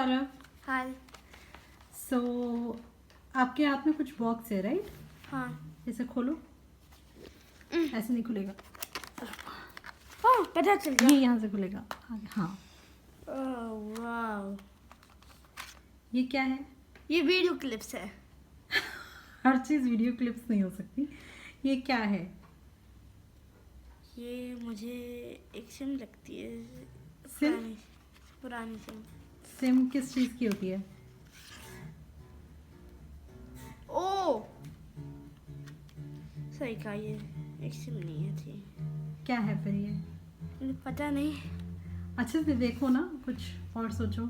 आरव। हाय। सो आपके हाथ में कुछ बॉक्स है, राइट? हाँ। इसे खोलो। ऐसे नहीं खुलेगा। ओह, पता चल गया। ये यहाँ से खुलेगा आगे। हाँ। ओह वाव, ये क्या है? ये वीडियो क्लिप्स है। हर चीज़ वीडियो क्लिप्स नहीं हो सकती। ये क्या है? ये मुझे एक सिम लगती है। सिम? पुरानी सिम। सिम किस चीज़ की होती है? ओह सही कहा, ये एक सिम नहीं है थी। क्या है फिर ये? मुझे पता नहीं। अच्छे से देखो ना, कुछ और सोचो।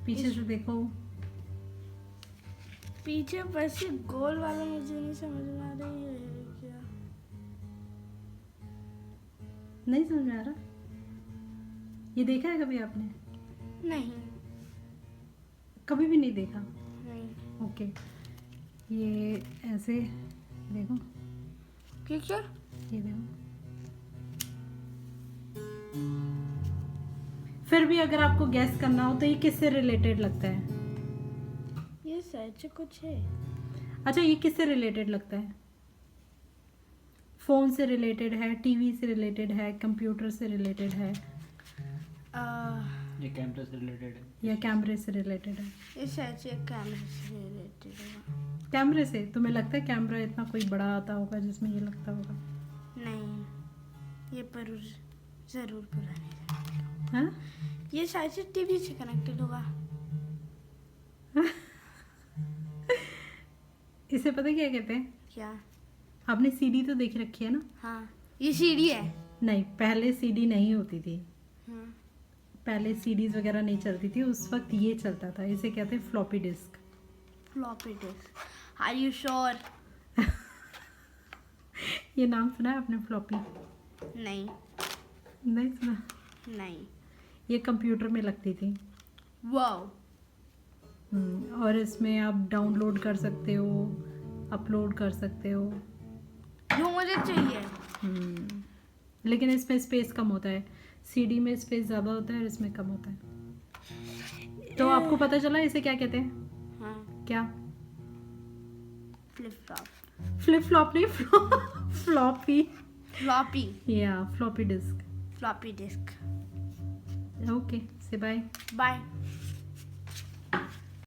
पीछे से देखो। पीछे बस ये गोल वाला मुझे नहीं समझ में आ रही है क्या। नहीं समझ में आ रहा? ये देखा है कभी आपने? नहीं। कभी भी नहीं देखा? नहीं। ओके। ये ऐसे देखो। क्या? ये देखो। फिर भी अगर आपको गैस करना हो तो ये किससे रिलेटेड लगता है? ये सच कुछ है। अच्छा, ये किससे रिलेटेड लगता है? फोन से रिलेटेड है, टीवी से रिलेटेड है, कंप्यूटर से रिलेटेड है, ये कैमरे से रिलेटेड है या कैमरे से रिलेटेड है? ये सच एक कैमरे से रिलेटेड है। कैमरे से? तुम्हें लगता है कैमरा इतना कोई बड़ा आता होगा जिसमें ये लगता होगा? नहीं, ये पर जरूर पुराने। हाँ? ये शायद से टीवी से कनेक्टेड होगा। इसे पता क्या कहते हैं? क्या? आपने सीडी तो देख रखी है ना? हाँ, ये सीडी है। नहीं, पहले सीडी नहीं होती थी। हाँ। पहले सीडीज वगैरह नहीं चलती थी, उस वक्त ये चलता था। इसे कहते हैं floppy disk. Floppy disk. Are you sure? ये नाम सुना है आपने, फ्लॉपी? नहीं। नहीं सुना? नहीं। ये कंप्यूटर में लगती थी। वाओ। और इसमें आप डाउनलोड कर सकते हो, अपलोड कर सकते हो। जो मुझे चाहिए। लेकिन इसमें स्पेस कम होता है। सीडी में स्पेस ज़्यादा होता है और इसमें कम होता है। तो आपको पता चला इसे क्या कहते हैं? हाँ। क्या? Flip flop. फ्लिप फ्लॉप नहीं, फ्लॉपी। फ्लॉपी। या floppy disk. Floppy disc. Okay, से बाय। बाय।